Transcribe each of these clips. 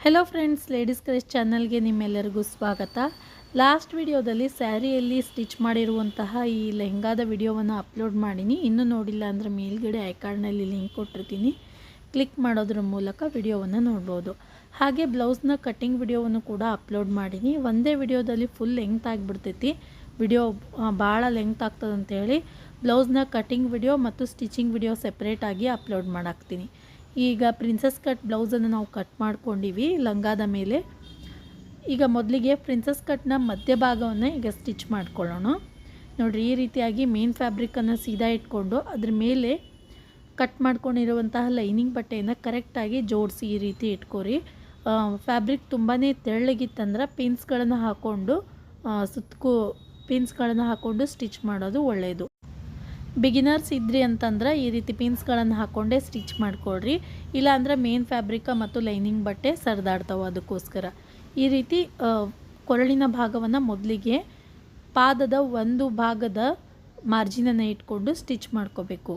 Hello friends, ladies craze ಚಾನಲ್ಗೆ ನಿಮ್ಮೆಲ್ಲರಿಗೂ ಸ್ವಾಗತ. ಲಾಸ್ಟ್ ವಿಡಿಯೋದಲ್ಲಿ ಸ್ಯಾರಿಯಲ್ಲಿ ಸ್ಟಿಚ್ ಮಾಡಿರುವಂತಹ ಈ ಲೆಹಂಗಾದ ವಿಡಿಯೋವನ್ನು ಅಪ್ಲೋಡ್ ಮಾಡೀನಿ. ಇನ್ನೂ ನೋಡಿಲ್ಲ ಅಂದರೆ ಮೇಲ್ಗಡೆ ಐಕಾರ್ಡ್ನಲ್ಲಿ ಲಿಂಕ್ ಕೊಟ್ಟಿರ್ತೀನಿ, ಕ್ಲಿಕ್ ಮಾಡೋದ್ರ ಮೂಲಕ ವಿಡಿಯೋವನ್ನು ನೋಡ್ಬೋದು. ಹಾಗೆ ಬ್ಲೌಸ್ನ ಕಟ್ಟಿಂಗ್ ವಿಡಿಯೋವನ್ನು ಕೂಡ ಅಪ್ಲೋಡ್ ಮಾಡೀನಿ. ಒಂದೇ ವಿಡಿಯೋದಲ್ಲಿ ಫುಲ್ ಲೆಂಗ್ತ್ ಆಗಿಬಿಡ್ತೈತಿ, ವಿಡಿಯೋ ಭಾಳ ಲೆಂಗ್ತ್ ಆಗ್ತದೆ ಅಂತೇಳಿ ಬ್ಲೌಸ್ನ ಕಟ್ಟಿಂಗ್ ವಿಡಿಯೋ ಮತ್ತು ಸ್ಟಿಚಿಂಗ್ ವಿಡಿಯೋ ಸೆಪ್ರೇಟಾಗಿ ಅಪ್ಲೋಡ್ ಮಾಡಾಕ್ತೀನಿ. ಈಗ ಪ್ರಿನ್ಸಸ್ ಕಟ್ ಬ್ಲೌಸನ್ನು ನಾವು ಕಟ್ ಮಾಡ್ಕೊಂಡಿವಿ ಲಂಗಾದ ಮೇಲೆ. ಈಗ ಮೊದಲಿಗೆ ಪ್ರಿನ್ಸಸ್ ಕಟ್ನ ಮಧ್ಯಭಾಗವನ್ನು ಈಗ ಸ್ಟಿಚ್ ಮಾಡ್ಕೊಳ್ಳೋಣ. ನೋಡಿರಿ, ಈ ರೀತಿಯಾಗಿ ಮೇನ್ ಫ್ಯಾಬ್ರಿಕನ್ನು ಸೀದಾ ಇಟ್ಕೊಂಡು ಅದ್ರ ಮೇಲೆ ಕಟ್ ಮಾಡ್ಕೊಂಡಿರುವಂತಹ ಲೈನಿಂಗ್ ಬಟ್ಟೆಯನ್ನು ಕರೆಕ್ಟಾಗಿ ಜೋಡಿಸಿ ಈ ರೀತಿ ಇಟ್ಕೋರಿ. ಫ್ಯಾಬ್ರಿಕ್ ತುಂಬಾ ತೆಳ್ಳಗಿತ್ತಂದ್ರೆ ಪಿನ್ಸ್ಗಳನ್ನು ಹಾಕ್ಕೊಂಡು ಪಿನ್ಸ್ಗಳನ್ನು ಹಾಕ್ಕೊಂಡು ಸ್ಟಿಚ್ ಮಾಡೋದು ಒಳ್ಳೆಯದು. ಬಿಗಿನರ್ಸ್ ಇದ್ರಿ ಅಂತಂದ್ರೆ ಈ ರೀತಿ ಪಿನ್ಸ್ಗಳನ್ನು ಹಾಕ್ಕೊಂಡೇ ಸ್ಟಿಚ್ ಮಾಡ್ಕೊಳ್ರಿ. ಇಲ್ಲಾಂದ್ರೆ ಮೇನ್ ಫ್ಯಾಬ್ರಿಕ ಮತ್ತು ಲೈನಿಂಗ್ ಬಟ್ಟೆ ಸರಿದಾಡ್ತಾವೆ. ಅದಕ್ಕೋಸ್ಕರ ಈ ರೀತಿ ಕೊರಳಿನ ಭಾಗವನ್ನು ಮೊದಲಿಗೆ ಪಾದದ ಒಂದು ಭಾಗದ ಮಾರ್ಜಿನನ್ನು ಇಟ್ಕೊಂಡು ಸ್ಟಿಚ್ ಮಾಡ್ಕೋಬೇಕು.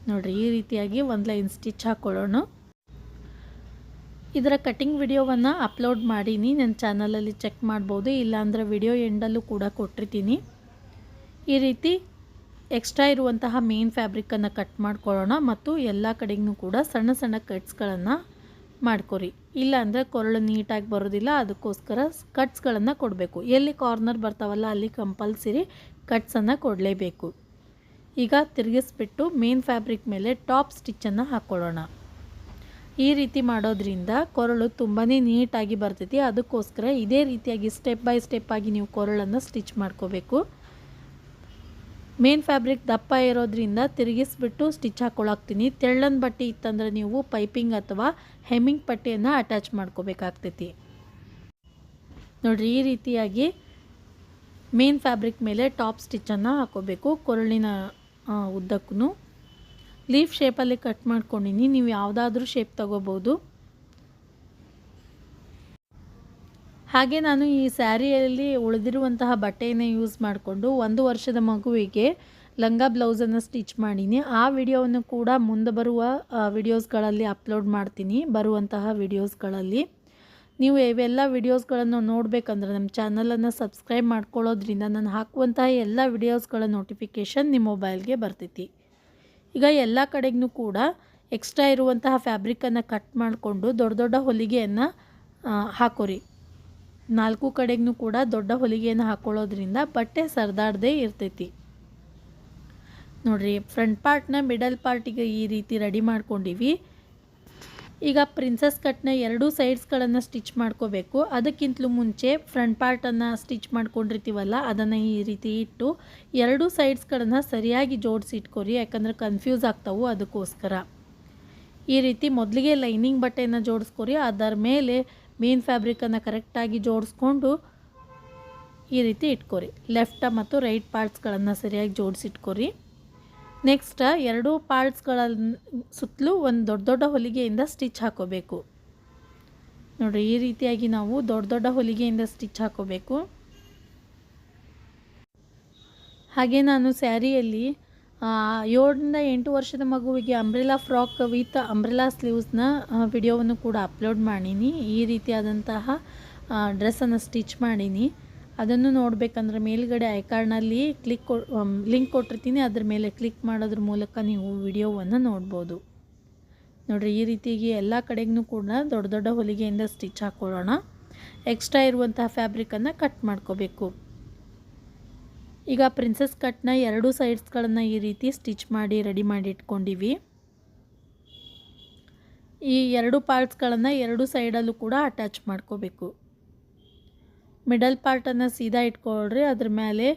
ನೋಡಿರಿ, ಈ ರೀತಿಯಾಗಿ ಒಂದು ಲೈನ್ ಸ್ಟಿಚ್ ಹಾಕ್ಕೊಳ್ಳೋಣ. ಇದರ ಕಟಿಂಗ್ ವಿಡಿಯೋವನ್ನು ಅಪ್ಲೋಡ್ ಮಾಡೀನಿ, ನನ್ನ ಚಾನಲಲ್ಲಿ ಚೆಕ್ ಮಾಡ್ಬೋದು. ಇಲ್ಲಾಂದ್ರೆ ವಿಡಿಯೋ ಎಂಡಲ್ಲೂ ಕೂಡ ಕೊಟ್ಟಿರ್ತೀನಿ. ಈ ರೀತಿ ಎಕ್ಸ್ಟ್ರಾ ಇರುವಂತಹ ಮೇನ್ ಫ್ಯಾಬ್ರಿಕನ್ನು ಕಟ್ ಮಾಡ್ಕೊಳ್ಳೋಣ ಮತ್ತು ಎಲ್ಲ ಕಡೆಗೂ ಕೂಡ ಸಣ್ಣ ಸಣ್ಣ ಕಟ್ಸ್ಗಳನ್ನು ಮಾಡ್ಕೊರಿ. ಇಲ್ಲಾಂದರೆ ಕೊರಳು ನೀಟಾಗಿ ಬರೋದಿಲ್ಲ. ಅದಕ್ಕೋಸ್ಕರ ಕಟ್ಸ್ಗಳನ್ನು ಕೊಡಬೇಕು. ಎಲ್ಲಿ ಕಾರ್ನರ್ ಬರ್ತಾವಲ್ಲ ಅಲ್ಲಿ ಕಂಪಲ್ಸರಿ ಕಟ್ಸನ್ನು ಕೊಡಲೇಬೇಕು. ಈಗ ತಿರುಗಿಸ್ಬಿಟ್ಟು ಮೇನ್ ಫ್ಯಾಬ್ರಿಕ್ ಮೇಲೆ ಟಾಪ್ ಸ್ಟಿಚ್ಚನ್ನು ಹಾಕ್ಕೊಳ್ಳೋಣ. ಈ ರೀತಿ ಮಾಡೋದ್ರಿಂದ ಕೊರಳು ತುಂಬಾ ನೀಟಾಗಿ ಬರ್ತೈತಿ. ಅದಕ್ಕೋಸ್ಕರ ಇದೇ ರೀತಿಯಾಗಿ ಸ್ಟೆಪ್ ಬೈ ಸ್ಟೆಪ್ ಆಗಿ ನೀವು ಕೊರಳನ್ನು ಸ್ಟಿಚ್ ಮಾಡ್ಕೋಬೇಕು. ಮೇನ್ ಫ್ಯಾಬ್ರಿಕ್ ದಪ್ಪ ಇರೋದ್ರಿಂದ ತಿರುಗಿಸ್ಬಿಟ್ಟು ಸ್ಟಿಚ್ ಹಾಕ್ಕೊಳಾಗ್ತೀನಿ. ತೆಳ್ಳನ ಬಟ್ಟೆ ಇತ್ತಂದ್ರೆ ನೀವು ಪೈಪಿಂಗ್ ಅಥವಾ ಹೆಮ್ಮಿಂಗ್ ಪಟ್ಟಿಯನ್ನು ಅಟ್ಯಾಚ್ ಮಾಡ್ಕೋಬೇಕಾಗ್ತೈತಿ. ನೋಡಿರಿ, ಈ ರೀತಿಯಾಗಿ ಮೇನ್ ಫ್ಯಾಬ್ರಿಕ್ ಮೇಲೆ ಟಾಪ್ ಸ್ಟಿಚ್ಚನ್ನು ಹಾಕೋಬೇಕು. ಕೊರಳಿನ ಉದ್ದಕ್ಕೂ ಲೀಫ್ ಶೇಪಲ್ಲಿ ಕಟ್ ಮಾಡ್ಕೊಂಡಿನಿ. ನೀವು ಯಾವುದಾದ್ರೂ ಶೇಪ್ ತಗೋಬೋದು. ಹಾಗೆ ನಾನು ಈ ಸ್ಯಾರಿಯಲ್ಲಿ ಉಳಿದಿರುವಂತಹ ಬಟ್ಟೆಯನ್ನು ಯೂಸ್ ಮಾಡಿಕೊಂಡು 1 ವರ್ಷದ ಮಗುವಿಗೆ ಲಂಗ ಬ್ಲೌಸನ್ನು ಸ್ಟಿಚ್ ಮಾಡೀನಿ. ಆ ವಿಡಿಯೋವನ್ನು ಕೂಡ ಮುಂದೆ ಬರುವ ವಿಡಿಯೋಸ್ಗಳಲ್ಲಿ ಅಪ್ಲೋಡ್ ಮಾಡ್ತೀನಿ. ಬರುವಂತಹ ವಿಡಿಯೋಸ್ಗಳಲ್ಲಿ ನೀವು ಇವೆಲ್ಲ ವಿಡಿಯೋಸ್ಗಳನ್ನು ನೋಡಬೇಕಂದ್ರೆ ನಮ್ಮ ಚಾನಲನ್ನು ಸಬ್ಸ್ಕ್ರೈಬ್ ಮಾಡ್ಕೊಳ್ಳೋದ್ರಿಂದ ನಾನು ಹಾಕುವಂತಹ ಎಲ್ಲ ವಿಡಿಯೋಸ್ಗಳ ನೋಟಿಫಿಕೇಷನ್ ನಿಮ್ಮ ಮೊಬೈಲ್ಗೆ ಬರ್ತೈತಿ. ಈಗ ಎಲ್ಲ ಕಡೆಗೂ ಕೂಡ ಎಕ್ಸ್ಟ್ರಾ ಇರುವಂತಹ ಫ್ಯಾಬ್ರಿಕನ್ನು ಕಟ್ ಮಾಡಿಕೊಂಡು ದೊಡ್ಡ ದೊಡ್ಡ ಹೊಲಿಗೆಯನ್ನು ಹಾಕೋರಿ. 4 ಕಡೆಗೂ ಕೂಡ ದೊಡ್ಡ ಹೊಲಿಗೆಯನ್ನು ಹಾಕ್ಕೊಳ್ಳೋದ್ರಿಂದ ಬಟ್ಟೆ ಸರಿದಾಡದೇ ಇರ್ತೈತಿ. ನೋಡಿರಿ, ಫ್ರಂಟ್ ಪಾರ್ಟ್ನ ಮಿಡಲ್ ಪಾರ್ಟಿಗೆ ಈ ರೀತಿ ರೆಡಿ ಮಾಡ್ಕೊಂಡಿವಿ. ಈಗ ಪ್ರಿನ್ಸಸ್ ಕಟ್ನ 2 ಸೈಡ್ಸ್ಗಳನ್ನು ಸ್ಟಿಚ್ ಮಾಡ್ಕೋಬೇಕು. ಅದಕ್ಕಿಂತಲೂ ಮುಂಚೆ ಫ್ರಂಟ್ ಪಾರ್ಟನ್ನು ಸ್ಟಿಚ್ ಮಾಡ್ಕೊಂಡಿರ್ತೀವಲ್ಲ ಅದನ್ನು ಈ ರೀತಿ ಇಟ್ಟು 2 ಸೈಡ್ಸ್ಗಳನ್ನು ಸರಿಯಾಗಿ ಜೋಡಿಸಿ ಇಟ್ಕೊರಿ. ಯಾಕಂದರೆ ಕನ್ಫ್ಯೂಸ್ ಆಗ್ತಾವು. ಅದಕ್ಕೋಸ್ಕರ ಈ ರೀತಿ ಮೊದಲಿಗೆ ಲೈನಿಂಗ್ ಬಟ್ಟೆಯನ್ನು ಜೋಡಿಸ್ಕೊರಿ. ಅದರ ಮೇಲೆ ಮೇನ್ ಫ್ಯಾಬ್ರಿಕನ್ನು ಕರೆಕ್ಟಾಗಿ ಜೋಡಿಸ್ಕೊಂಡು ಈ ರೀತಿ ಇಟ್ಕೊರಿ. ಲೆಫ್ಟ್ ಮತ್ತು ರೈಟ್ ಪಾರ್ಟ್ಸ್ಗಳನ್ನು ಸರಿಯಾಗಿ ಜೋಡಿಸಿಟ್ಕೊರಿ. ನೆಕ್ಸ್ಟ್ 2 ಪಾರ್ಟ್ಸ್ಗಳ ಸುತ್ತಲೂ ಒಂದು ದೊಡ್ಡ ದೊಡ್ಡ ಹೊಲಿಗೆಯಿಂದ ಸ್ಟಿಚ್ ಹಾಕೋಬೇಕು. ನೋಡಿರಿ, ಈ ರೀತಿಯಾಗಿ ನಾವು ದೊಡ್ಡ ದೊಡ್ಡ ಹೊಲಿಗೆಯಿಂದ ಸ್ಟಿಚ್ ಹಾಕೋಬೇಕು. ಹಾಗೆ ನಾನು ಸ್ಯಾರಿಯಲ್ಲಿ 7 ರಿಂದ 8 ವರ್ಷದ ಮಗುವಿಗೆ ಅಂಬ್ರೆಲಾ ಫ್ರಾಕ್ ವಿತ್ ಅಂಬ್ರೆಲಾ ಸ್ಲೀವ್ಸ್ನ ವಿಡಿಯೋವನ್ನು ಕೂಡ ಅಪ್ಲೋಡ್ ಮಾಡೀನಿ. ಈ ರೀತಿಯಾದಂತಹ ಡ್ರೆಸ್ಸನ್ನು ಸ್ಟಿಚ್ ಮಾಡೀನಿ. ಅದನ್ನು ನೋಡಬೇಕಂದ್ರೆ ಮೇಲ್ಗಡೆ ಐಕಾರ್ಡ್ನಲ್ಲಿ ಲಿಂಕ್ ಕೊಟ್ಟಿರ್ತೀನಿ. ಅದ್ರ ಮೇಲೆ ಕ್ಲಿಕ್ ಮಾಡೋದ್ರ ಮೂಲಕ ನೀವು ವಿಡಿಯೋವನ್ನು ನೋಡ್ಬೋದು. ನೋಡಿರಿ, ಈ ರೀತಿಯಾಗಿ ಎಲ್ಲ ಕಡೆಗೂ ಕೂಡ ದೊಡ್ಡ ದೊಡ್ಡ ಹೊಲಿಗೆಯಿಂದ ಸ್ಟಿಚ್ ಹಾಕ್ಕೊಳ್ಳೋಣ. ಎಕ್ಸ್ಟ್ರಾ ಇರುವಂತಹ ಫ್ಯಾಬ್ರಿಕನ್ನು ಕಟ್ ಮಾಡ್ಕೋಬೇಕು. ಈಗ ಪ್ರಿನ್ಸಸ್ ಕಟ್ನ 2 ಸೈಡ್ಸ್ಗಳನ್ನು ಈ ರೀತಿ ಸ್ಟಿಚ್ ಮಾಡಿ ರೆಡಿ ಮಾಡಿ ಇಟ್ಕೊಂಡಿವಿ. ಈ 2 ಪಾರ್ಟ್ಸ್ಗಳನ್ನು 2 ಸೈಡಲ್ಲೂ ಕೂಡ ಅಟ್ಯಾಚ್ ಮಾಡ್ಕೋಬೇಕು. ಮಿಡಲ್ ಪಾರ್ಟನ್ನು ಸೀದಾ ಇಟ್ಕೊಳ್ರಿ. ಅದ್ರ ಮೇಲೆ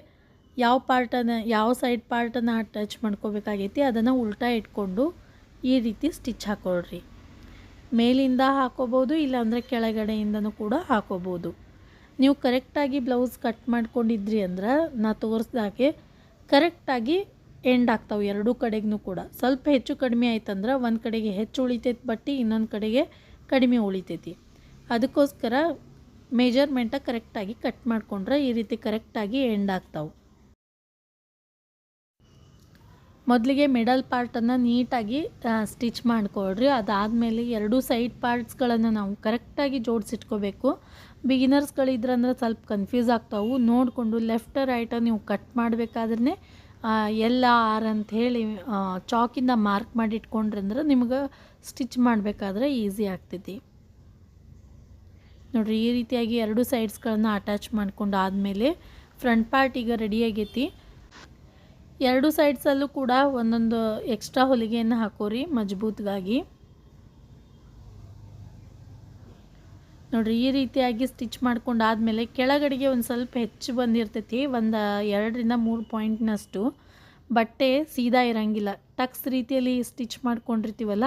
ಯಾವ ಸೈಡ್ ಪಾರ್ಟನ್ನು ಅಟ್ಯಾಚ್ ಮಾಡ್ಕೋಬೇಕಾಗೈತಿ ಅದನ್ನು ಉಲ್ಟಾ ಇಟ್ಕೊಂಡು ಈ ರೀತಿ ಸ್ಟಿಚ್ ಹಾಕ್ಕೊಳ್ರಿ. ಮೇಲಿಂದ ಹಾಕೋಬೋದು, ಇಲ್ಲಾಂದರೆ ಕೆಳಗಡೆಯಿಂದನೂ ಕೂಡ ಹಾಕೋಬೋದು. ನೀವು ಕರೆಕ್ಟಾಗಿ ಬ್ಲೌಸ್ ಕಟ್ ಮಾಡ್ಕೊಂಡಿದ್ರಿ ಅಂದ್ರೆ ನಾ ತೋರಿಸ್ದಾಗೆ ಕರೆಕ್ಟಾಗಿ ಎಂಡ್ ಆಗ್ತಾವೆ 2 ಕಡೆಗೂ ಕೂಡ. ಸ್ವಲ್ಪ ಹೆಚ್ಚು ಕಡಿಮೆ ಆಯ್ತಂದ್ರೆ ಒಂದು ಕಡೆಗೆ ಹೆಚ್ಚು ಉಳಿತೈತಿ ಬಟ್ಟೆ, ಇನ್ನೊಂದು ಕಡೆಗೆ ಕಡಿಮೆ ಉಳಿತೈತಿ. ಅದಕ್ಕೋಸ್ಕರ ಮೆಜರ್ಮೆಂಟ ಕರೆಕ್ಟಾಗಿ ಕಟ್ ಮಾಡ್ಕೊಂಡ್ರೆ ಈ ರೀತಿ ಕರೆಕ್ಟಾಗಿ ಎಂಡ್ ಆಗ್ತಾವೆ. ಮೊದಲಿಗೆ ಮಿಡಲ್ ಪಾರ್ಟನ್ನು ನೀಟಾಗಿ ಸ್ಟಿಚ್ ಮಾಡಿಕೊಡ್ರಿ. ಅದಾದಮೇಲೆ ಎರಡೂ ಸೈಡ್ ಪಾರ್ಟ್ಸ್ಗಳನ್ನು ನಾವು ಕರೆಕ್ಟಾಗಿ ಜೋಡಿಸಿಟ್ಕೋಬೇಕು. ಬಿಗಿನರ್ಸ್ಗಳಿದ್ರಂದ್ರೆ ಸ್ವಲ್ಪ ಕನ್ಫ್ಯೂಸ್ ಆಗ್ತಾವೆ. ನೋಡಿಕೊಂಡು ಲೆಫ್ಟ್ ರೈಟ ನೀವು ಕಟ್ ಮಾಡಬೇಕಾದ್ರೆ ಎಲ್ಲ ಆರ್ ಅಂಥೇಳಿ ಚಾಕಿಂದ ಮಾರ್ಕ್ ಮಾಡಿ ಇಟ್ಕೊಂಡ್ರಂದ್ರೆ ನಿಮ್ಗೆ ಸ್ಟಿಚ್ ಮಾಡಬೇಕಾದ್ರೆ ಈಸಿ ಆಗ್ತೈತಿ. ನೋಡಿರಿ, ಈ ರೀತಿಯಾಗಿ ಎರಡು ಸೈಡ್ಸ್ಗಳನ್ನು ಅಟ್ಯಾಚ್ ಮಾಡ್ಕೊಂಡು ಆದಮೇಲೆ ಫ್ರಂಟ್ ಪಾರ್ಟ್ ಈಗ ರೆಡಿ ಆಗೈತಿ. ಎರಡು ಸೈಡ್ಸಲ್ಲೂ ಕೂಡ ಒಂದೊಂದು ಎಕ್ಸ್ಟ್ರಾ ಹೊಲಿಗೆಯನ್ನು ಹಾಕೋರಿ ಮಜಬೂತ್ಗಾಗಿ. ನೋಡಿರಿ, ಈ ರೀತಿಯಾಗಿ ಸ್ಟಿಚ್ ಮಾಡ್ಕೊಂಡು ಆದಮೇಲೆ ಕೆಳಗಡೆಗೆ ಒಂದು ಸ್ವಲ್ಪ ಹೆಚ್ಚು ಬಂದಿರ್ತೈತಿ. ಒಂದು 2ರಿಂದ 3 ಪಾಯಿಂಟ್ನಷ್ಟು. ಬಟ್ಟೆ ಸೀದಾ ಇರೋಂಗಿಲ್ಲ. ಟಕ್ಸ್ ರೀತಿಯಲ್ಲಿ ಸ್ಟಿಚ್ ಮಾಡ್ಕೊಂಡಿರ್ತೀವಲ್ಲ,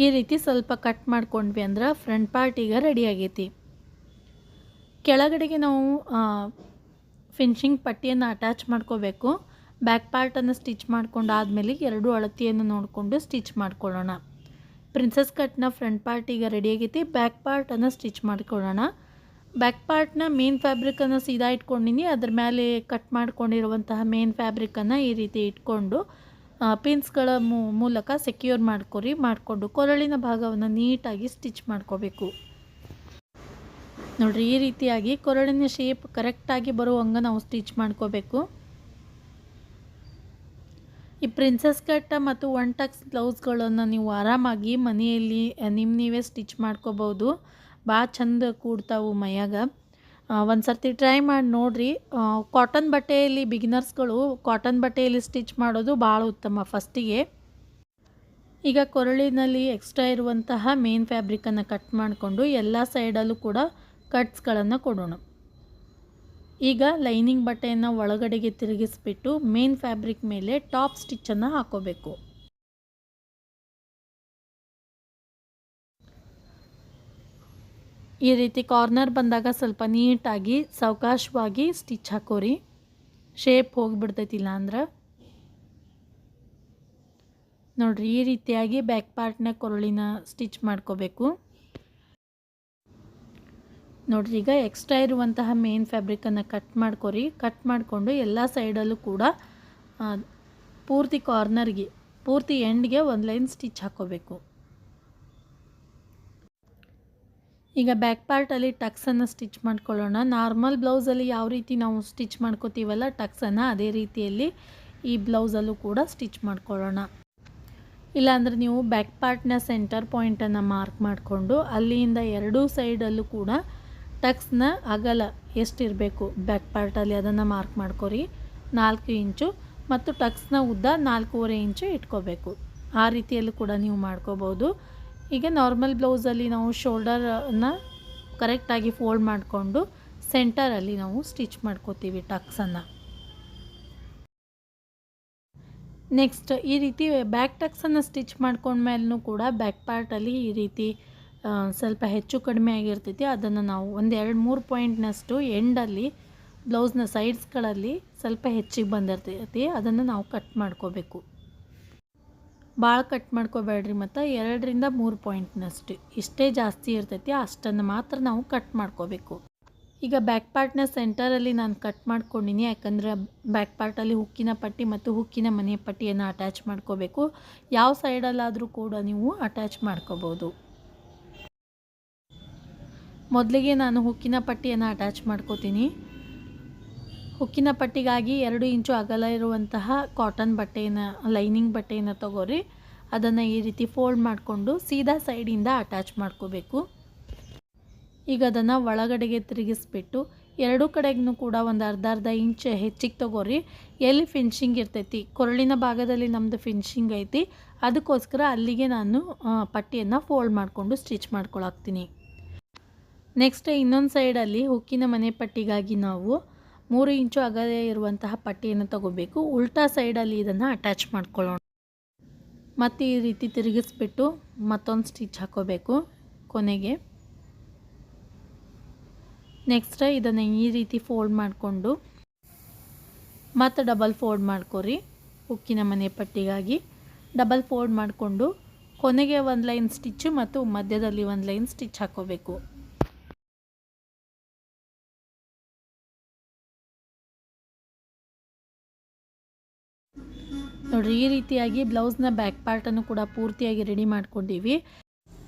ಈ ರೀತಿ ಸ್ವಲ್ಪ ಕಟ್ ಮಾಡ್ಕೊಂಡ್ವಿ ಅಂದ್ರೆ ಫ್ರಂಟ್ ಪಾರ್ಟ್ ಈಗ ರೆಡಿ ಆಗೈತಿ. ಕೆಳಗಡೆಗೆ ನಾವು ಫಿನಿಶಿಂಗ್ ಪಟ್ಟಿಯನ್ನು ಅಟ್ಯಾಚ್ ಮಾಡ್ಕೋಬೇಕು. ಬ್ಯಾಕ್ ಪಾರ್ಟನ್ನು ಸ್ಟಿಚ್ ಮಾಡ್ಕೊಂಡು ಆದಮೇಲೆ ಎರಡು ಅಳತೆಯನ್ನು ನೋಡಿಕೊಂಡು ಸ್ಟಿಚ್ ಮಾಡ್ಕೊಳ್ಳೋಣ. ಪ್ರಿನ್ಸಸ್ ಕಟ್ನ ಫ್ರಂಟ್ ಪಾರ್ಟ್ ಈಗ ರೆಡಿ ಆಗೈತಿ. ಬ್ಯಾಕ್ ಪಾರ್ಟನ್ನು ಸ್ಟಿಚ್ ಮಾಡ್ಕೊಳ್ಳೋಣ. ಬ್ಯಾಕ್ ಪಾರ್ಟ್ನ ಮೇನ್ ಫ್ಯಾಬ್ರಿಕನ್ನು ಸೀದಾ ಇಟ್ಕೊಂಡಿನಿ. ಅದ್ರ ಮೇಲೆ ಕಟ್ ಮಾಡ್ಕೊಂಡಿರುವಂತಹ ಮೇನ್ ಫ್ಯಾಬ್ರಿಕನ್ನು ಈ ರೀತಿ ಇಟ್ಕೊಂಡು ಪಿನ್ಸ್ಗಳ ಮೂಲಕ ಸೆಕ್ಯೂರ್ ಮಾಡಿಕೊಂಡು ಕೊರಳಿನ ಭಾಗವನ್ನು ನೀಟಾಗಿ ಸ್ಟಿಚ್ ಮಾಡ್ಕೋಬೇಕು. ನೋಡಿರಿ, ಈ ರೀತಿಯಾಗಿ ಕೊರಳಿನ ಶೇಪ್ ಕರೆಕ್ಟಾಗಿ ಬರುವಂಗೆ ನಾವು ಸ್ಟಿಚ್ ಮಾಡ್ಕೋಬೇಕು. ಈ ಪ್ರಿನ್ಸಸ್ ಕಟ್ ಮತ್ತು ಒನ್ ಟಕ್ಸ್ ಬ್ಲೌಸ್ಗಳನ್ನು ನೀವು ಆರಾಮಾಗಿ ಮನೆಯಲ್ಲಿ ನೀವೇ ಸ್ಟಿಚ್ ಮಾಡ್ಕೋಬೋದು. ಭಾಳ ಚಂದ ಕೂಡ್ತಾವು ಮೈಯಾಗ. ಒಂದು ಸರ್ತಿ ಟ್ರೈ ಮಾಡಿ ನೋಡಿರಿ. ಕಾಟನ್ ಬಟ್ಟೆಯಲ್ಲಿ ಬಿಗಿನರ್ಸ್ಗಳು ಕಾಟನ್ ಬಟ್ಟೆಯಲ್ಲಿ ಸ್ಟಿಚ್ ಮಾಡೋದು ಭಾಳ ಉತ್ತಮ ಫಸ್ಟಿಗೆ. ಈಗ ಕೊರಳಿನಲ್ಲಿ ಎಕ್ಸ್ಟ್ರಾ ಇರುವಂತಹ ಮೇನ್ ಫ್ಯಾಬ್ರಿಕನ್ನು ಕಟ್ ಮಾಡಿಕೊಂಡು ಎಲ್ಲ ಸೈಡಲ್ಲೂ ಕೂಡ ಕಟ್ಸ್ಗಳನ್ನು ಕೊಡೋಣ. ಈಗ ಲೈನಿಂಗ್ ಬಟ್ಟೆಯನ್ನು ಒಳಗಡೆಗೆ ತಿರುಗಿಸ್ಬಿಟ್ಟು ಮೇನ್ ಫ್ಯಾಬ್ರಿಕ್ ಮೇಲೆ ಟಾಪ್ ಸ್ಟಿಚ್ಚನ್ನು ಹಾಕೋಬೇಕು. ಈ ರೀತಿ ಕಾರ್ನರ್ ಬಂದಾಗ ಸ್ವಲ್ಪ ನೀಟಾಗಿ ಸಾವಕಾಶವಾಗಿ ಸ್ಟಿಚ್ ಹಾಕೋರಿ. ಶೇಪ್ ಹೋಗಿಬಿಡ್ತೈತಿಲ್ಲ ಅಂದ್ರೆ. ನೋಡಿರಿ, ಈ ರೀತಿಯಾಗಿ ಬ್ಯಾಕ್ ಪಾರ್ಟ್ನ ಕೊರಳಿನ ಸ್ಟಿಚ್ ಮಾಡ್ಕೋಬೇಕು. ನೋಡಿರಿ, ಈಗ ಎಕ್ಸ್ಟ್ರಾ ಇರುವಂತಹ ಮೇನ್ ಫ್ಯಾಬ್ರಿಕನ್ನು ಕಟ್ ಮಾಡ್ಕೊರಿ. ಕಟ್ ಮಾಡಿಕೊಂಡು ಎಲ್ಲ ಸೈಡಲ್ಲೂ ಕೂಡ ಪೂರ್ತಿ ಕಾರ್ನರ್ಗೆ ಪೂರ್ತಿ ಎಂಡ್ಗೆ ಒಂದು ಲೈನ್ ಸ್ಟಿಚ್ ಹಾಕೋಬೇಕು. ಈಗ ಬ್ಯಾಕ್ ಪಾರ್ಟಲ್ಲಿ ಟಕ್ಸನ್ನು ಸ್ಟಿಚ್ ಮಾಡ್ಕೊಳ್ಳೋಣ. ನಾರ್ಮಲ್ ಬ್ಲೌಸಲ್ಲಿ ಯಾವ ರೀತಿ ನಾವು ಸ್ಟಿಚ್ ಮಾಡ್ಕೋತೀವಲ್ಲ ಟಕ್ಸನ್ನು, ಅದೇ ರೀತಿಯಲ್ಲಿ ಈ ಬ್ಲೌಸಲ್ಲೂ ಕೂಡ ಸ್ಟಿಚ್ ಮಾಡ್ಕೊಳ್ಳೋಣ. ಇಲ್ಲಾಂದರೆ ನೀವು ಬ್ಯಾಕ್ ಪಾರ್ಟ್ನ ಸೆಂಟರ್ ಪಾಯಿಂಟನ್ನು ಮಾರ್ಕ್ ಮಾಡಿಕೊಂಡು ಅಲ್ಲಿಂದ ಎರಡೂ ಸೈಡಲ್ಲೂ ಕೂಡ ಟಕ್ಸ್ನ ಅಗಲ ಎಷ್ಟಿರಬೇಕು ಬ್ಯಾಕ್ ಪಾರ್ಟಲ್ಲಿ ಅದನ್ನು ಮಾರ್ಕ್ ಮಾಡ್ಕೊರಿ. 4 ಇಂಚು ಮತ್ತು ಟಕ್ಸ್ನ ಉದ್ದ 4.5 ಇಂಚು ಇಟ್ಕೋಬೇಕು. ಆ ರೀತಿಯಲ್ಲೂ ಕೂಡ ನೀವು ಮಾಡ್ಕೋಬೋದು. ಈಗ ನಾರ್ಮಲ್ ಬ್ಲೌಸಲ್ಲಿ ನಾವು ಶೋಲ್ಡರನ್ನು ಕರೆಕ್ಟಾಗಿ ಫೋಲ್ಡ್ ಮಾಡಿಕೊಂಡು ಸೆಂಟರಲ್ಲಿ ನಾವು ಸ್ಟಿಚ್ ಮಾಡ್ಕೋತೀವಿ ಟಕ್ಸನ್ನು. ನೆಕ್ಸ್ಟ್ ಈ ರೀತಿ ಬ್ಯಾಕ್ ಟಕ್ಸನ್ನು ಸ್ಟಿಚ್ ಮಾಡ್ಕೊಂಡ್ಮೇಲೂ ಕೂಡ ಬ್ಯಾಕ್ ಪಾರ್ಟಲ್ಲಿ ಈ ರೀತಿ ಸ್ವಲ್ಪ ಹೆಚ್ಚು ಕಡಿಮೆ ಆಗಿರ್ತೈತಿ. ಅದನ್ನು ನಾವು ಒಂದು 2-3 ಪಾಯಿಂಟ್ನಷ್ಟು ಎಂಡಲ್ಲಿ ಬ್ಲೌಸ್ನ ಸೈಡ್ಸ್ಗಳಲ್ಲಿ ಸ್ವಲ್ಪ ಹೆಚ್ಚಿಗೆ ಬಂದಿರ್ತೈತಿ. ಅದನ್ನು ನಾವು ಕಟ್ ಮಾಡ್ಕೋಬೇಕು. ಭಾಳ ಕಟ್ ಮಾಡ್ಕೋಬೇಡ್ರಿ. ಮತ್ತು 2ರಿಂದ 3 ಪಾಯಿಂಟ್ನಷ್ಟು ಇಷ್ಟೇ ಜಾಸ್ತಿ ಇರ್ತೈತಿ, ಅಷ್ಟನ್ನು ಮಾತ್ರ ನಾವು ಕಟ್ ಮಾಡ್ಕೋಬೇಕು. ಈಗ ಬ್ಯಾಕ್ ಪಾರ್ಟ್ನ ಸೆಂಟರಲ್ಲಿ ನಾನು ಕಟ್ ಮಾಡ್ಕೊಂಡಿನಿ. ಯಾಕಂದರೆ ಬ್ಯಾಕ್ ಪಾರ್ಟಲ್ಲಿ ಹುಕ್ಕಿನ ಪಟ್ಟಿ ಮತ್ತು ಹುಕ್ಕಿನ ಮನೆ ಪಟ್ಟಿಯನ್ನು ಅಟ್ಯಾಚ್ ಮಾಡ್ಕೋಬೇಕು. ಯಾವ ಸೈಡಲ್ಲಾದರೂ ಕೂಡ ನೀವು ಅಟ್ಯಾಚ್ ಮಾಡ್ಕೋಬೋದು. ಮೊದಲಿಗೆ ನಾನು ಹುಕ್ಕಿನ ಪಟ್ಟಿಯನ್ನು ಅಟ್ಯಾಚ್ ಮಾಡ್ಕೋತೀನಿ. ಹುಕ್ಕಿನ ಪಟ್ಟಿಗಾಗಿ 2 ಇಂಚು ಅಗಲ ಇರುವಂತಹ ಕಾಟನ್ ಬಟ್ಟೆಯನ್ನು ಲೈನಿಂಗ್ ಬಟ್ಟೆಯನ್ನು ತಗೋರಿ. ಅದನ್ನು ಈ ರೀತಿ ಫೋಲ್ಡ್ ಮಾಡಿಕೊಂಡು ಸೀದಾ ಸೈಡಿಂದ ಅಟ್ಯಾಚ್ ಮಾಡ್ಕೋಬೇಕು. ಈಗ ಅದನ್ನು ಒಳಗಡೆಗೆ ತಿರುಗಿಸ್ಬಿಟ್ಟು ಎರಡೂ ಕಡೆಗೂ ಕೂಡ ಒಂದು ಅರ್ಧ ಇಂಚ್ ಹೆಚ್ಚಿಗೆ ತಗೋರಿ. ಎಲ್ಲಿ ಫಿನಿಶಿಂಗ್ ಇರ್ತೈತಿ ಕೊರಳಿನ ಭಾಗದಲ್ಲಿ ನಮ್ಮದು ಫಿನಿಶಿಂಗ್ ಐತಿ, ಅದಕ್ಕೋಸ್ಕರ ಅಲ್ಲಿಗೆ ನಾನು ಪಟ್ಟಿಯನ್ನು ಫೋಲ್ಡ್ ಮಾಡಿಕೊಂಡು ಸ್ಟಿಚ್ ಮಾಡ್ಕೊಳಾಕ್ತೀನಿ. ನೆಕ್ಸ್ಟ್ ಇನ್ನೊಂದು ಸೈಡಲ್ಲಿ ಹುಕ್ಕಿನ ಮನೆ ಪಟ್ಟಿಗಾಗಿ ನಾವು 3 ಇಂಚು ಅಗಲ ಇರುವಂತಹ ಪಟ್ಟಿಯನ್ನು ತಗೋಬೇಕು. ಉಲ್ಟಾ ಸೈಡಲ್ಲಿ ಇದನ್ನು ಅಟ್ಯಾಚ್ ಮಾಡ್ಕೊಳ್ಳೋಣ. ಮತ್ತು ಈ ರೀತಿ ತಿರುಗಿಸ್ಬಿಟ್ಟು ಮತ್ತೊಂದು ಸ್ಟಿಚ್ ಹಾಕೋಬೇಕು ಕೊನೆಗೆ. ನೆಕ್ಸ್ಟ್ ಇದನ್ನು ಈ ರೀತಿ ಫೋಲ್ಡ್ ಮಾಡಿಕೊಂಡು ಮತ್ತು ಡಬಲ್ ಫೋಲ್ಡ್ ಮಾಡ್ಕೊರಿ. ಹುಕ್ಕಿನ ಮನೆ ಪಟ್ಟಿಗಾಗಿ ಡಬಲ್ ಫೋಲ್ಡ್ ಮಾಡಿಕೊಂಡು ಕೊನೆಗೆ ಒಂದು ಲೈನ್ ಸ್ಟಿಚ್ಚು ಮತ್ತು ಮಧ್ಯದಲ್ಲಿ ಒಂದು ಲೈನ್ ಸ್ಟಿಚ್ ಹಾಕೋಬೇಕು. ನೋಡಿರಿ ಈ ರೀತಿಯಾಗಿ ಬ್ಲೌಸ್ನ ಬ್ಯಾಕ್ ಪಾರ್ಟನ್ನು ಕೂಡ ಪೂರ್ತಿಯಾಗಿ ರೆಡಿ ಮಾಡ್ಕೊಂಡಿವಿ.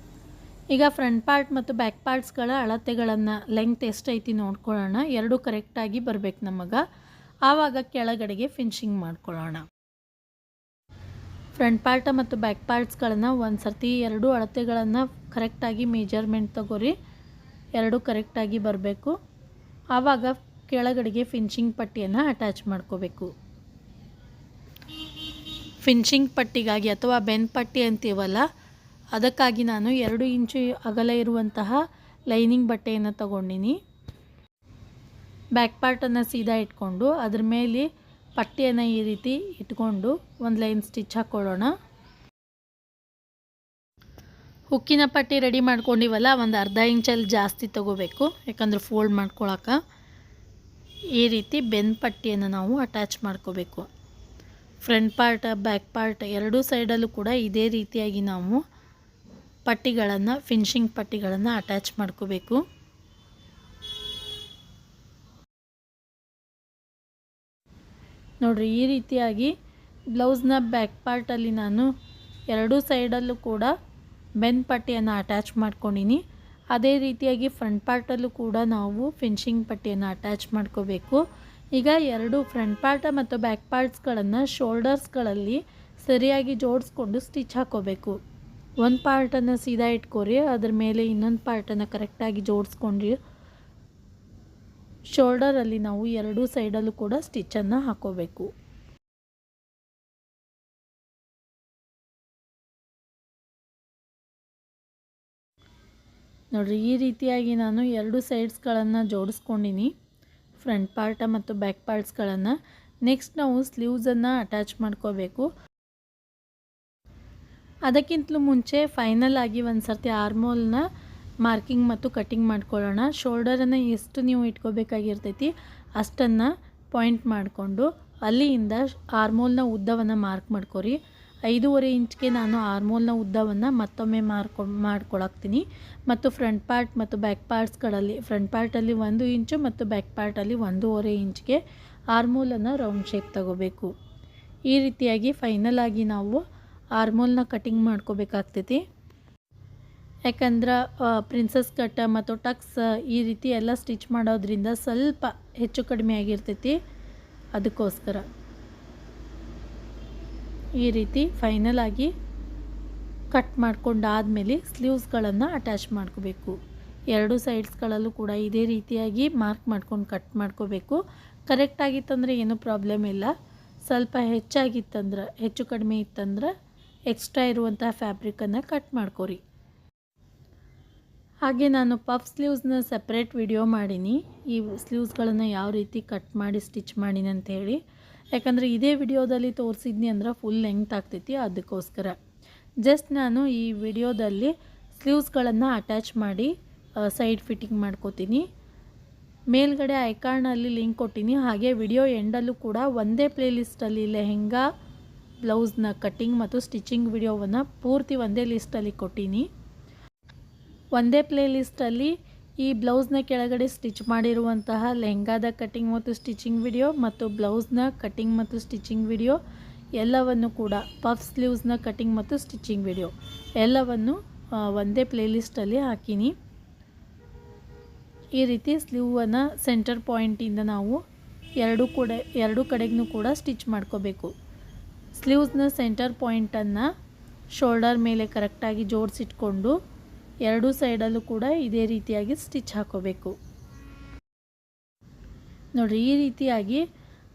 ಈಗ ಫ್ರಂಟ್ ಪಾರ್ಟ್ ಮತ್ತು ಬ್ಯಾಕ್ ಪಾರ್ಟ್ಸ್ಗಳ ಅಳತೆಗಳನ್ನು ಲೆಂಗ್ತ್ ಎಷ್ಟೈತಿ ನೋಡ್ಕೊಳ್ಳೋಣ. ಎರಡು ಕರೆಕ್ಟಾಗಿ ಬರಬೇಕು ನಮಗೆ. ಆವಾಗ ಕೆಳಗಡೆಗೆ ಫಿನಿಶಿಂಗ್ ಮಾಡ್ಕೊಳ್ಳೋಣ. ಫ್ರಂಟ್ ಪಾರ್ಟ ಮತ್ತು ಬ್ಯಾಕ್ ಪಾರ್ಟ್ಸ್ಗಳನ್ನು ಒಂದು ಸರ್ತಿ ಎರಡು ಅಳತೆಗಳನ್ನು ಕರೆಕ್ಟಾಗಿ ಮೆಜರ್ಮೆಂಟ್ ತಗೋರಿ. ಎರಡು ಕರೆಕ್ಟಾಗಿ ಬರಬೇಕು. ಆವಾಗ ಕೆಳಗಡೆಗೆ ಫಿನಿಶಿಂಗ್ ಪಟ್ಟಿಯನ್ನು ಅಟ್ಯಾಚ್ ಮಾಡ್ಕೋಬೇಕು. ಫಿನಿಶಿಂಗ್ ಪಟ್ಟಿಗಾಗಿ ಅಥವಾ ಬೆನ್ ಪಟ್ಟಿ ಅಂತೀವಲ್ಲ, ಅದಕ್ಕಾಗಿ ನಾನು 2 ಇಂಚು ಅಗಲ ಇರುವಂತಹ ಲೈನಿಂಗ್ ಬಟ್ಟೆಯನ್ನು ತಗೊಂಡಿನಿ. ಬ್ಯಾಕ್ ಪಾರ್ಟನ್ನು ಸೀದಾ ಇಟ್ಕೊಂಡು ಅದ್ರ ಮೇಲೆ ಪಟ್ಟಿಯನ್ನು ಈ ರೀತಿ ಇಟ್ಕೊಂಡು ಒಂದು ಲೈನ್ ಸ್ಟಿಚ್ ಹಾಕ್ಕೊಳ್ಳೋಣ. ಹುಕ್ಕಿನ ಪಟ್ಟಿ ರೆಡಿ ಮಾಡ್ಕೊಂಡಿವಲ್ಲ, ಒಂದು ಅರ್ಧ ಇಂಚಲ್ಲಿ ಜಾಸ್ತಿ ತಗೋಬೇಕು, ಯಾಕಂದ್ರೆ ಫೋಲ್ಡ್ ಮಾಡ್ಕೊಳಕ್ಕೆ. ಈ ರೀತಿ ಬೆನ್ ಪಟ್ಟಿಯನ್ನು ನಾವು ಅಟ್ಯಾಚ್ ಮಾಡ್ಕೋಬೇಕು. ಫ್ರಂಟ್ ಪಾರ್ಟ್ ಬ್ಯಾಕ್ ಪಾರ್ಟ್ ಎರಡೂ ಸೈಡಲ್ಲೂ ಕೂಡ ಇದೇ ರೀತಿಯಾಗಿ ನಾವು ಪಟ್ಟಿಗಳನ್ನು ಫಿನಿಶಿಂಗ್ ಪಟ್ಟಿಗಳನ್ನು ಅಟ್ಯಾಚ್ ಮಾಡ್ಕೋಬೇಕು. ನೋಡಿರಿ ಈ ರೀತಿಯಾಗಿ ಬ್ಲೌಸ್ನ ಬ್ಯಾಕ್ ಪಾರ್ಟಲ್ಲಿ ನಾನು ಎರಡೂ ಸೈಡಲ್ಲೂ ಕೂಡ ಬೆನ್ ಪಟ್ಟಿಯನ್ನು ಅಟ್ಯಾಚ್ ಮಾಡ್ಕೊಂಡಿನಿ. ಅದೇ ರೀತಿಯಾಗಿ ಫ್ರಂಟ್ ಪಾರ್ಟಲ್ಲೂ ಕೂಡ ನಾವು ಫಿನಿಶಿಂಗ್ ಪಟ್ಟಿಯನ್ನು ಅಟ್ಯಾಚ್ ಮಾಡ್ಕೋಬೇಕು. ಈಗ ಎರಡು ಫ್ರಂಟ್ ಪಾರ್ಟ್ ಮತ್ತು ಬ್ಯಾಕ್ ಪಾರ್ಟ್ಸ್ಗಳನ್ನು ಶೋಲ್ಡರ್ಸ್ಗಳಲ್ಲಿ ಸರಿಯಾಗಿ ಜೋಡಿಸ್ಕೊಂಡು ಸ್ಟಿಚ್ ಹಾಕೋಬೇಕು. ಒಂದು ಪಾರ್ಟನ್ನು ಸೀದಾ ಇಟ್ಕೋರಿ, ಅದ್ರ ಮೇಲೆ ಇನ್ನೊಂದು ಪಾರ್ಟನ್ನು ಕರೆಕ್ಟಾಗಿ ಜೋಡಿಸ್ಕೊಂಡ್ರಿ. ಶೋಲ್ಡರಲ್ಲಿ ನಾವು ಎರಡೂ ಸೈಡಲ್ಲೂ ಕೂಡ ಸ್ಟಿಚ್ಚನ್ನು ಹಾಕೋಬೇಕು. ನೋಡಿರಿ ಈ ರೀತಿಯಾಗಿ ನಾನು ಎರಡು ಸೈಡ್ಸ್ಗಳನ್ನು ಜೋಡಿಸ್ಕೊಂಡಿನಿ, ಫ್ರಂಟ್ ಪಾರ್ಟ ಮತ್ತು ಬ್ಯಾಕ್ ಪಾರ್ಟ್ಸ್ಗಳನ್ನು. ನೆಕ್ಸ್ಟ್ ನಾವು ಸ್ಲೀವ್ಸನ್ನು ಅಟ್ಯಾಚ್ ಮಾಡ್ಕೋಬೇಕು. ಅದಕ್ಕಿಂತಲೂ ಮುಂಚೆ ಫೈನಲ್ ಆಗಿ ಒಂದು ಸರ್ತಿ ಆರ್ಮೋಲ್ನ ಮಾರ್ಕಿಂಗ್ ಮತ್ತು ಕಟ್ಟಿಂಗ್ ಮಾಡ್ಕೊಳ್ಳೋಣ. ಶೋಲ್ಡರನ್ನು ಎಷ್ಟು ನೀವು ಇಟ್ಕೋಬೇಕಾಗಿರ್ತೈತಿ ಅಷ್ಟನ್ನು ಪಾಯಿಂಟ್ ಮಾಡಿಕೊಂಡು ಅಲ್ಲಿಂದ ಆರ್ಮೋಲ್ನ ಉದ್ದವನ್ನು ಮಾರ್ಕ್ ಮಾಡ್ಕೊರಿ. 5.5 ಇಂಚ್ಗೆ ನಾನು ಆರ್ಮೋಲ್ನ ಉದ್ದವನ್ನು ಮತ್ತೊಮ್ಮೆ ಮಾಡ್ಕೊಳಕ್ತೀನಿ. ಮತ್ತು ಫ್ರಂಟ್ ಪಾರ್ಟ್ ಮತ್ತು ಬ್ಯಾಕ್ ಪಾರ್ಟ್ಸ್ಗಳಲ್ಲಿ ಫ್ರಂಟ್ ಪಾರ್ಟಲ್ಲಿ 1 ಇಂಚು ಮತ್ತು ಬ್ಯಾಕ್ ಪಾರ್ಟಲ್ಲಿ 1.5 ಇಂಚ್ಗೆ ಆರ್ಮೋಲನ್ನು ರೌಂಡ್ ಶೇಪ್ ತಗೋಬೇಕು. ಈ ರೀತಿಯಾಗಿ ಫೈನಲ್ ಆಗಿ ನಾವು ಆರ್ಮೋಲ್ನ ಕಟಿಂಗ್ ಮಾಡ್ಕೋಬೇಕಾಗ್ತೈತಿ. ಯಾಕಂದ್ರೆ ಪ್ರಿನ್ಸಸ್ ಕಟ್ ಮತ್ತು ಟಕ್ಸ್ ಈ ರೀತಿ ಎಲ್ಲ ಸ್ಟಿಚ್ ಮಾಡೋದ್ರಿಂದ ಸ್ವಲ್ಪ ಹೆಚ್ಚು ಕಡಿಮೆ ಆಗಿರ್ತೈತಿ. ಅದಕ್ಕೋಸ್ಕರ ಈ ರೀತಿ ಫೈನಲ್ ಆಗಿ ಕಟ್ ಮಾಡ್ಕೊಂಡಾದಮೇಲೆ ಸ್ಲೀವ್ಸ್ಗಳನ್ನು ಅಟ್ಯಾಚ್ ಮಾಡ್ಕೋಬೇಕು. ಎರಡು ಸೈಡ್ಸ್ಗಳಲ್ಲೂ ಕೂಡ ಇದೇ ರೀತಿಯಾಗಿ ಮಾರ್ಕ್ ಮಾಡ್ಕೊಂಡು ಕಟ್ ಮಾಡ್ಕೋಬೇಕು. ಕರೆಕ್ಟಾಗಿತ್ತಂದರೆ ಏನೂ ಪ್ರಾಬ್ಲಮ್ ಇಲ್ಲ. ಸ್ವಲ್ಪ ಹೆಚ್ಚಾಗಿತ್ತಂದ್ರೆ ಹೆಚ್ಚು ಕಡಿಮೆ ಇತ್ತಂದ್ರೆ ಎಕ್ಸ್ಟ್ರಾ ಇರುವಂತಹ ಫ್ಯಾಬ್ರಿಕನ್ನು ಕಟ್ ಮಾಡ್ಕೊರಿ. ಹಾಗೆ ನಾನು ಪಫ್ ಸ್ಲೀವ್ಸ್ನ ಸಪ್ರೇಟ್ ವಿಡಿಯೋ ಮಾಡೀನಿ, ಈ ಸ್ಲೀವ್ಸ್ಗಳನ್ನು ಯಾವ ರೀತಿ ಕಟ್ ಮಾಡಿ ಸ್ಟಿಚ್ ಮಾಡೀನಿ ಅಂತ ಹೇಳಿ. ಯಾಕಂದರೆ ಇದೇ ವಿಡಿಯೋದಲ್ಲಿ ತೋರಿಸಿದ್ನಿ ಅಂದ್ರೆ ಫುಲ್ ಲೆಂಗ್ತ್ ಆಗ್ತೈತಿ. ಅದಕ್ಕೋಸ್ಕರ ಜಸ್ಟ್ ನಾನು ಈ ವಿಡಿಯೋದಲ್ಲಿ ಸ್ಲೀವ್ಸ್ಗಳನ್ನು ಅಟ್ಯಾಚ್ ಮಾಡಿ ಸೈಡ್ ಫಿಟ್ಟಿಂಗ್ ಮಾಡ್ಕೋತೀನಿ. ಮೇಲ್ಗಡೆ ಐಕಾರ್ನಲ್ಲಿ ಲಿಂಕ್ ಕೊಟ್ಟಿನಿ. ಹಾಗೆ ವಿಡಿಯೋ ಎಂಡಲ್ಲೂ ಕೂಡ ಒಂದೇ ಪ್ಲೇಲಿಸ್ಟಲ್ಲಿ ಲೆಹೆಂಗಾ ಬ್ಲೌಸ್ನ ಕಟ್ಟಿಂಗ್ ಮತ್ತು ಸ್ಟಿಚಿಂಗ್ ವಿಡಿಯೋವನ್ನು ಪೂರ್ತಿ ಒಂದೇ ಲಿಸ್ಟಲ್ಲಿ ಕೊಟ್ಟೀನಿ. ಒಂದೇ ಪ್ಲೇಲಿಸ್ಟಲ್ಲಿ ಈ ಬ್ಲೌಸ್ನ ಕೆಳಗಡೆ ಸ್ಟಿಚ್ ಮಾಡಿರುವಂತಹ ಲೆಹೆಂಗಾದ ಕಟ್ಟಿಂಗ್ ಮತ್ತು ಸ್ಟಿಚಿಂಗ್ ವಿಡಿಯೋ ಮತ್ತು ಬ್ಲೌಸ್ನ ಕಟ್ಟಿಂಗ್ ಮತ್ತು ಸ್ಟಿಚಿಂಗ್ ವಿಡಿಯೋ ಎಲ್ಲವನ್ನು ಕೂಡ ಪಫ್ ಸ್ಲೀವ್ಸ್ನ ಕಟ್ಟಿಂಗ್ ಮತ್ತು ಸ್ಟಿಚಿಂಗ್ ವಿಡಿಯೋ ಎಲ್ಲವನ್ನು ಒಂದೇ ಪ್ಲೇಲಿಸ್ಟಲ್ಲಿ ಹಾಕೀನಿ. ಈ ರೀತಿ ಸ್ಲೀವನ್ನು ಸೆಂಟರ್ ಪಾಯಿಂಟಿಂದ ನಾವು ಎರಡು ಕಡೆಗೂ ಕೂಡ ಸ್ಟಿಚ್ ಮಾಡ್ಕೋಬೇಕು. ಸ್ಲೀವ್ಸ್ನ ಸೆಂಟರ್ ಪಾಯಿಂಟನ್ನು ಶೋಲ್ಡರ್ ಮೇಲೆ ಕರೆಕ್ಟಾಗಿ ಜೋಡಿಸಿಟ್ಕೊಂಡು ಎರಡೂ ಸೈಡಲ್ಲೂ ಕೂಡ ಇದೇ ರೀತಿಯಾಗಿ ಸ್ಟಿಚ್ ಹಾಕೋಬೇಕು. ನೋಡಿರಿ ಈ ರೀತಿಯಾಗಿ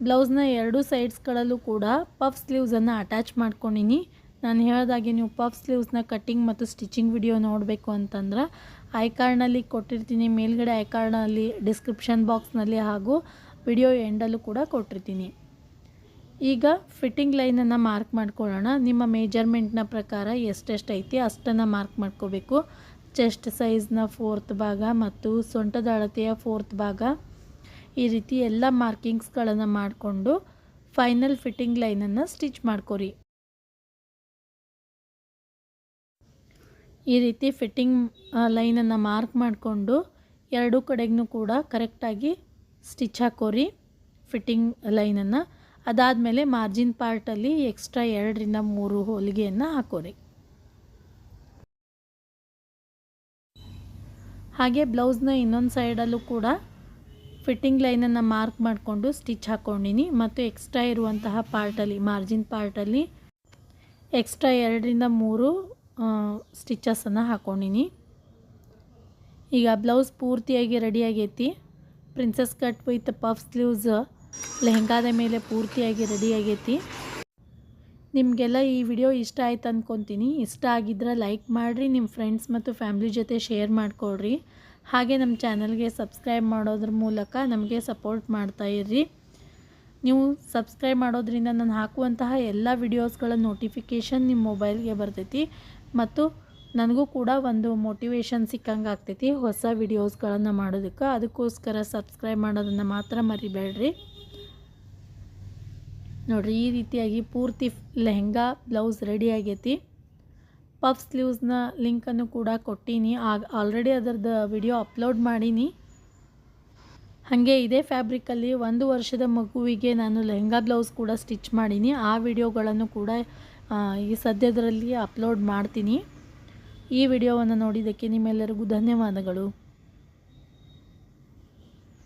ಬ್ಲೌಸ್ನ ಎರಡೂ ಸೈಡ್ಸ್ಗಳಲ್ಲೂ ಕೂಡ ಪಫ್ ಸ್ಲೀವ್ಸನ್ನು ಅಟ್ಯಾಚ್ ಮಾಡ್ಕೊಂಡಿನಿ. ನಾನು ಹೇಳಿದಾಗೆ ನೀವು ಪಫ್ ಸ್ಲೀವ್ಸ್ನ ಕಟ್ಟಿಂಗ್ ಮತ್ತು ಸ್ಟಿಚಿಂಗ್ ವಿಡಿಯೋ ನೋಡಬೇಕು ಅಂತಂದ್ರೆ ಐಕಾರ್ಡ್ನಲ್ಲಿ ಕೊಟ್ಟಿರ್ತೀನಿ, ಮೇಲ್ಗಡೆ ಐಕಾರ್ಡ್ನಲ್ಲಿ ಡಿಸ್ಕ್ರಿಪ್ಷನ್ ಬಾಕ್ಸ್ನಲ್ಲಿ ಹಾಗೂ ವಿಡಿಯೋ ಎಂಡಲ್ಲೂ ಕೂಡ ಕೊಟ್ಟಿರ್ತೀನಿ. ಈಗ ಫಿಟ್ಟಿಂಗ್ ಲೈನನ್ನು ಮಾರ್ಕ್ ಮಾಡ್ಕೊಳ್ಳೋಣ. ನಿಮ್ಮ ಮೇಜರ್ಮೆಂಟ್ನ ಪ್ರಕಾರ ಎಷ್ಟೆಷ್ಟು ಐತಿ ಅಷ್ಟನ್ನು ಮಾರ್ಕ್ ಮಾಡ್ಕೋಬೇಕು. ಚೆಸ್ಟ್ ಸೈಜ್ನ 4th ಭಾಗ ಮತ್ತು ಸೊಂಟದ ಅಳತೆಯ 4th ಭಾಗ ಈ ರೀತಿ ಎಲ್ಲ ಮಾರ್ಕಿಂಗ್ಸ್ಗಳನ್ನು ಮಾಡಿಕೊಂಡು ಫೈನಲ್ ಫಿಟ್ಟಿಂಗ್ ಲೈನನ್ನು ಸ್ಟಿಚ್ ಮಾಡ್ಕೊರಿ. ಈ ರೀತಿ ಫಿಟ್ಟಿಂಗ್ ಲೈನನ್ನು ಮಾರ್ಕ್ ಮಾಡಿಕೊಂಡು ಎರಡೂ ಕಡೆಗೂ ಕೂಡ ಕರೆಕ್ಟಾಗಿ ಸ್ಟಿಚ್ ಹಾಕೋರಿ ಫಿಟ್ಟಿಂಗ್ ಲೈನನ್ನು. ಅದಾದಮೇಲೆ ಮಾರ್ಜಿನ್ ಪಾರ್ಟಲ್ಲಿ ಎಕ್ಸ್ಟ್ರಾ 2ರಿಂದ 3 ಹೊಲಿಗೆಯನ್ನು ಹಾಕೋರಿ. ಹಾಗೆ ಬ್ಲೌಸ್ನ ಇನ್ನೊಂದು ಸೈಡಲ್ಲೂ ಕೂಡ ಫಿಟ್ಟಿಂಗ್ ಲೈನನ್ನು ಮಾರ್ಕ್ ಮಾಡಿಕೊಂಡು ಸ್ಟಿಚ್ ಹಾಕ್ಕೊಂಡಿನಿ ಮತ್ತು ಎಕ್ಸ್ಟ್ರಾ ಇರುವಂತಹ ಪಾರ್ಟಲ್ಲಿ ಮಾರ್ಜಿನ್ ಪಾರ್ಟಲ್ಲಿ ಎಕ್ಸ್ಟ್ರಾ 2ರಿಂದ 3 ಸ್ಟಿಚಸನ್ನು ಹಾಕ್ಕೊಂಡಿನಿ. ಈಗ ಬ್ಲೌಸ್ ಪೂರ್ತಿಯಾಗಿ ರೆಡಿ ಆಗೈತಿ. Princess cut with puff sleeves ಲೆಹಂಗಾದ ಮೇಲೆ ಪೂರ್ತಿಯಾಗಿ ರೆಡಿ ಆಗೈತಿ. ನಿಮಗೆಲ್ಲ ಈ ವಿಡಿಯೋ ಇಷ್ಟ ಆಯ್ತು ಅಂದ್ಕೊತೀನಿ. ಇಷ್ಟ ಆಗಿದ್ರೆ ಲೈಕ್ ಮಾಡಿರಿ, ನಿಮ್ಮ ಫ್ರೆಂಡ್ಸ್ ಮತ್ತು ಫ್ಯಾಮಿಲಿ ಜೊತೆ ಶೇರ್ ಮಾಡಿಕೊಡ್ರಿ. ಹಾಗೆ ನಮ್ಮ ಚಾನಲ್ಗೆ ಸಬ್ಸ್ಕ್ರೈಬ್ ಮಾಡೋದ್ರ ಮೂಲಕ ನಮಗೆ ಸಪೋರ್ಟ್ ಮಾಡ್ತಾಯಿರ್ರಿ. ನೀವು ಸಬ್ಸ್ಕ್ರೈಬ್ ಮಾಡೋದ್ರಿಂದ ನಾನು ಹಾಕುವಂತಹ ಎಲ್ಲ ವಿಡಿಯೋಸ್ಗಳ ನೋಟಿಫಿಕೇಷನ್ ನಿಮ್ಮ ಮೊಬೈಲ್ಗೆ ಬರ್ತೈತಿ ಮತ್ತು ನನಗೂ ಕೂಡ ಒಂದು ಮೋಟಿವೇಶನ್ ಸಿಕ್ಕಂಗೆ ಆಗ್ತೈತಿ ಹೊಸ ವಿಡಿಯೋಸ್ಗಳನ್ನು ಮಾಡೋದಕ್ಕೆ. ಅದಕ್ಕೋಸ್ಕರ ಸಬ್ಸ್ಕ್ರೈಬ್ ಮಾಡೋದನ್ನು ಮಾತ್ರ ಮರಿಬೇಡ್ರಿ. ನೋಡಿರಿ, ಈ ರೀತಿಯಾಗಿ ಪೂರ್ತಿ ಲೆಹಂಗಾ ಬ್ಲೌಸ್ ರೆಡಿ ಆಗೈತಿ. ಪಫ್ ಸ್ಲೀವ್ಸ್ನ ಲಿಂಕನ್ನು ಕೂಡ ಕೊಟ್ಟೀನಿ. ಆಲ್ರೆಡಿ ಅದರದ್ದು ವಿಡಿಯೋ ಅಪ್ಲೋಡ್ ಮಾಡೀನಿ. ಹಾಗೆ ಇದೇ ಫ್ಯಾಬ್ರಿಕಲ್ಲಿ 1 ವರ್ಷದ ಮಗುವಿಗೆ ನಾನು ಲೆಹಂಗಾ ಬ್ಲೌಸ್ ಕೂಡ ಸ್ಟಿಚ್ ಮಾಡೀನಿ. ಆ ವಿಡಿಯೋಗಳನ್ನು ಕೂಡ ಈ ಸದ್ಯದರಲ್ಲಿ ಅಪ್ಲೋಡ್ ಮಾಡ್ತೀನಿ. ಈ ವಿಡಿಯೋವನ್ನು ನೋಡಿದ್ದಕ್ಕೆ ನಿಮ್ಮೆಲ್ಲರಿಗೂ ಧನ್ಯವಾದಗಳು.